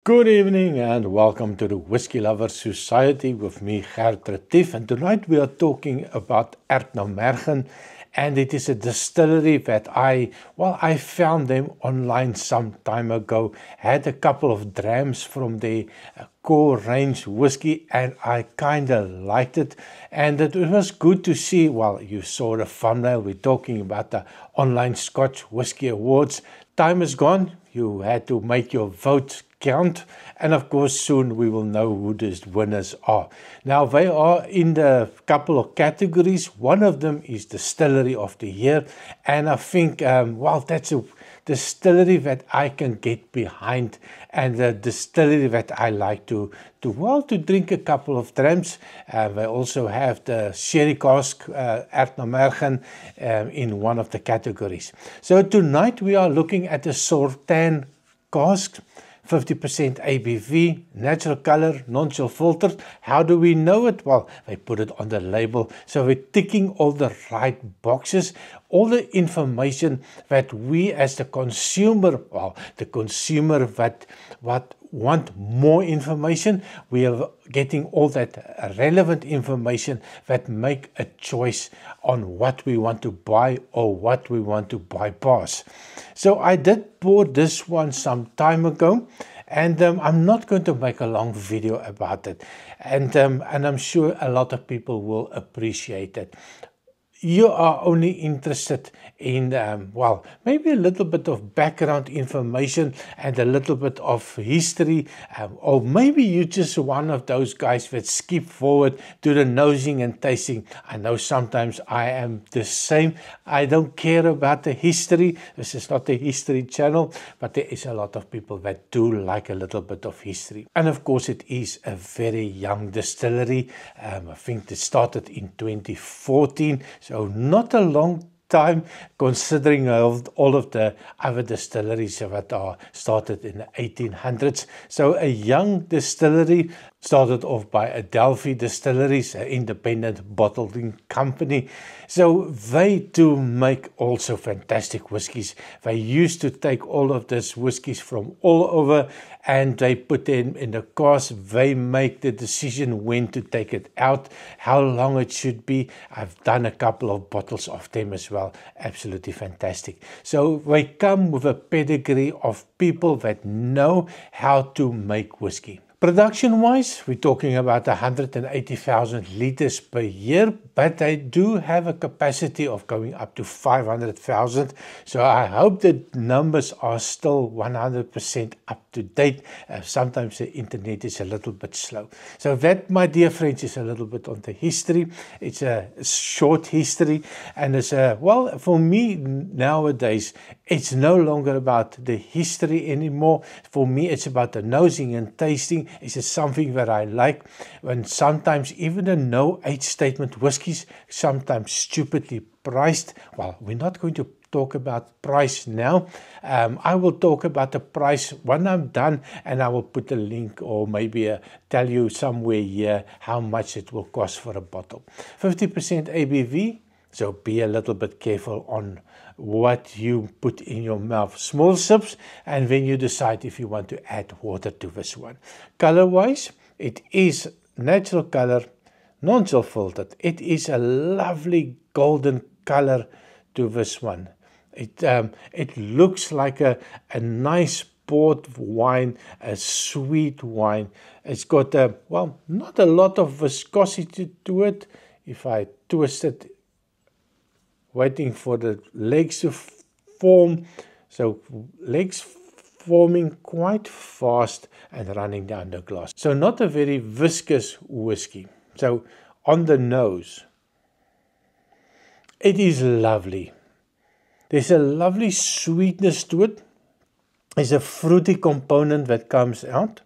Good evening and welcome to the Whiskey Lovers Society with me, Gert Retief. And tonight we are talking about Erdnammerchen, and it is a distillery that I found them online some time ago. Had a couple of drams from the core range whiskey and I kind of liked it. And it was good to see, you saw the thumbnail, we're talking about the online Scotch Whisky Awards. Time is gone. You had to make your vote count, and of course soon we will know who the winners are. Now they are in the couple of categories. One of them is Distillery of the Year, and I think that's a distillery that I can get behind, and a distillery that I like to drink a couple of drams. They also have the sherry cask Erdnammerchen in one of the categories. So tonight we are looking at the Sortan cask, 50% ABV, natural color, non-chill filtered. How do we know it? Well, they put it on the label. So we're ticking all the right boxes, all the information that we as the consumer, that want more information, we are getting all that relevant information that make a choice on what we want to buy or what we want to bypass. So I did pour this one some time ago, and I'm not going to make a long video about it, and I'm sure a lot of people will appreciate it. You are only interested in, maybe a little bit of background information and a little bit of history, or maybe you're just one of those guys that skip forward to the nosing and tasting. I know sometimes I am the same. I don't care about the history. This is not a history channel, but there is a lot of people that do like a little bit of history. And of course, it is a very young distillery. I think it started in 2014. So not a long time considering all of the other distilleries that are started in the 1800s. So a young distillery, started off by Adelphi Distilleries, an independent bottling company. So they do make also fantastic whiskies. They used to take all of these whiskies from all over and they put them in the cask. They make the decision when to take it out, how long it should be. I've done a couple of bottles of them as well. Absolutely fantastic. So they come with a pedigree of people that know how to make whiskey. Production-wise, we're talking about 180,000 liters per year, but they do have a capacity of going up to 500,000. So I hope the numbers are still 100% up to date. Sometimes the internet is a little bit slow. So that, my dear friends, is a little bit on the history. It's a short history, and it's for me nowadays, it's no longer about the history anymore. For me, it's about the nosing and tasting. It's just something that I like. And sometimes even the no age statement whiskies, sometimes stupidly priced. Well, we're not going to talk about price now. I will talk about the price when I'm done, and I will put a link or maybe tell you somewhere here how much it will cost for a bottle. 50% ABV. So be a little bit careful on what you put in your mouth. Small sips, and then you decide if you want to add water to this one. Color-wise, it is natural color, non-chill filtered. It is a lovely golden color to this one. It looks like a nice port wine, a sweet wine. It's got not a lot of viscosity to it. If I twist it, waiting for the legs to form. So legs forming quite fast and running down the glass. So not a very viscous whiskey. So on the nose, it is lovely. There's a lovely sweetness to it. There's a fruity component that comes out.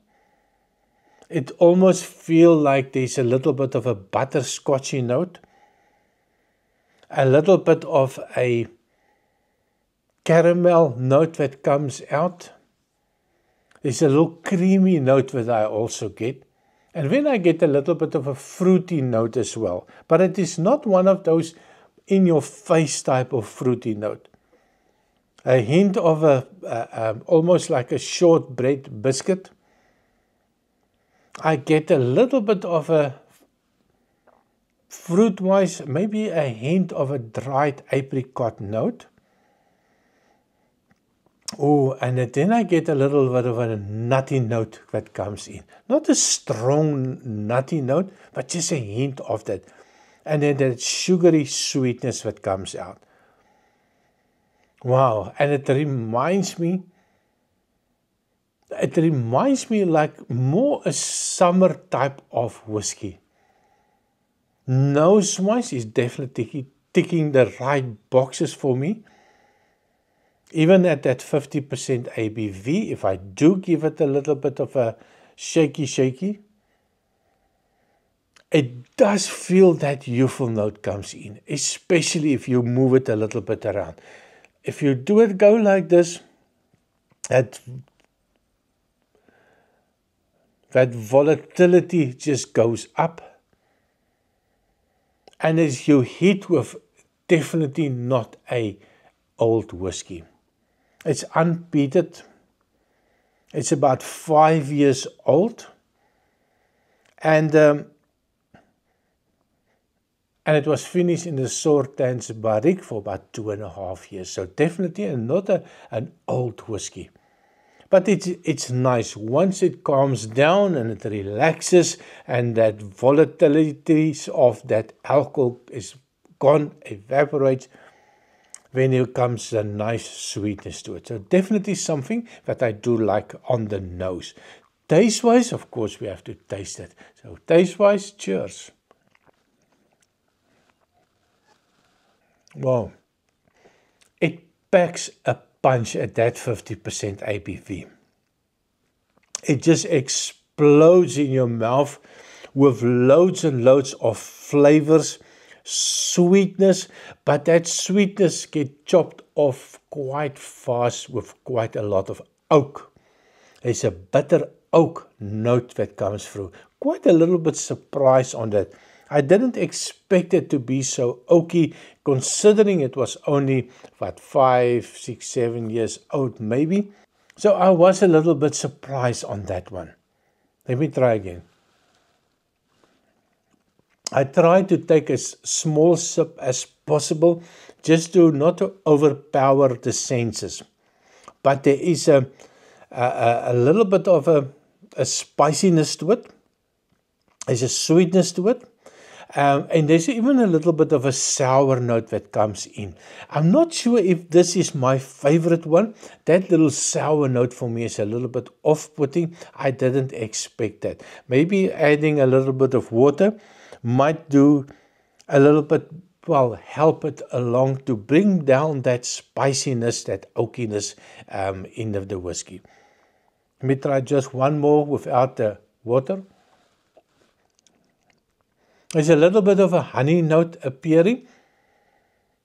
It almost feels like there's a little bit of a butterscotchy note. A little bit of a caramel note that comes out. There's a little creamy note that I also get. And then I get a little bit of a fruity note as well. But it is not one of those in-your-face type of fruity note. A hint of almost like a shortbread biscuit. I get a little bit of a fruit-wise, maybe a hint of a dried apricot note. Oh, and then I get a little bit of a nutty note that comes in. Not a strong nutty note, but just a hint of that. And then that sugary sweetness that comes out. Wow, and it reminds me like more a summer type of whiskey. Nose-wise is definitely ticking the right boxes for me. Even at that 50% ABV, if I do give it a little bit of a shaky, it does feel that youthful note comes in, especially if you move it a little bit around. If you do it go like this, that volatility just goes up. And as you hit with definitely not a old whiskey. It's unpeated. It's about 5 years old. And it was finished in the Sortans barrique for about 2.5 years. So definitely not an old whiskey. But it's nice. Once it calms down and it relaxes and that volatility of that alcohol is gone, evaporates, then there comes a nice sweetness to it. So definitely something that I do like on the nose. Taste-wise, of course, we have to taste it. So taste-wise, cheers. Wow. It packs a punch at that 50% ABV. It just explodes in your mouth with loads and loads of flavors, sweetness, but that sweetness gets chopped off quite fast with quite a lot of oak. There's a bitter oak note that comes through. Quite a little bit surprised on that. I didn't expect it to be so oaky, considering it was only, 5, 6, 7 years old maybe. So I was a little bit surprised on that one. Let me try again. I try to take as small sip as possible, just to not to overpower the senses. But there is a little bit of a spiciness to it. There's a sweetness to it. And there's even a little bit of a sour note that comes in. I'm not sure if this is my favorite one. That little sour note for me is a little bit off-putting. I didn't expect that. Maybe adding a little bit of water might do a little bit, help it along to bring down that spiciness, that oakiness in the whiskey. Let me try just one more without the water. There's a little bit of a honey note appearing.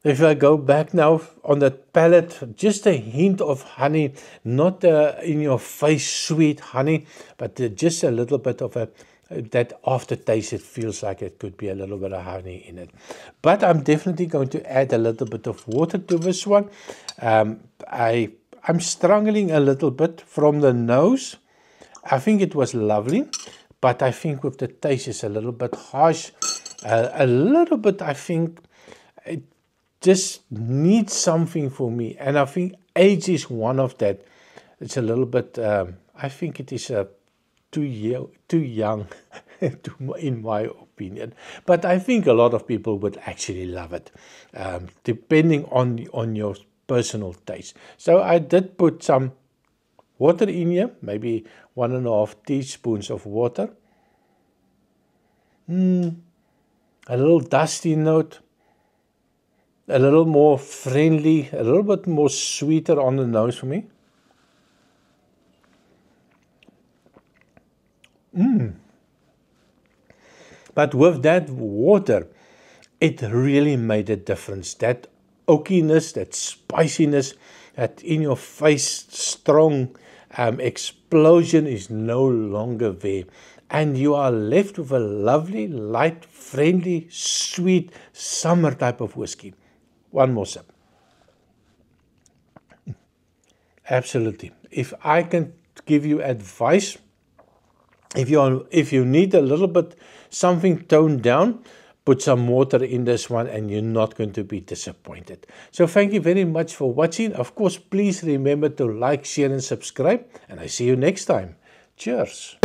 If I go back now on the palate, just a hint of honey, not in your face sweet honey, but just a little bit of that aftertaste. It feels like it could be a little bit of honey in it. But I'm definitely going to add a little bit of water to this one. I'm struggling a little bit from the nose. I think it was lovely. But I think with the taste is a little bit harsh. A little bit, I think, it just needs something for me. And I think age is one of that. It's a little bit, I think it is too young, in my opinion. But I think a lot of people would actually love it, depending on your personal taste. So I did put some water in here, maybe 1.5 teaspoons of water. A little dusty note, a little more friendly, a little bit more sweeter on the nose for me. But with that water, it really made a difference. That oakiness, that spiciness, that in your face strong explosion is no longer there. And you are left with a lovely, light, friendly, sweet, summer type of whiskey. One more sip. Absolutely. If I can give you advice, If you need a little bit something toned down, put some water in this one and you're not going to be disappointed. So thank you very much for watching. Of course, please remember to like, share and subscribe, and I see you next time. Cheers.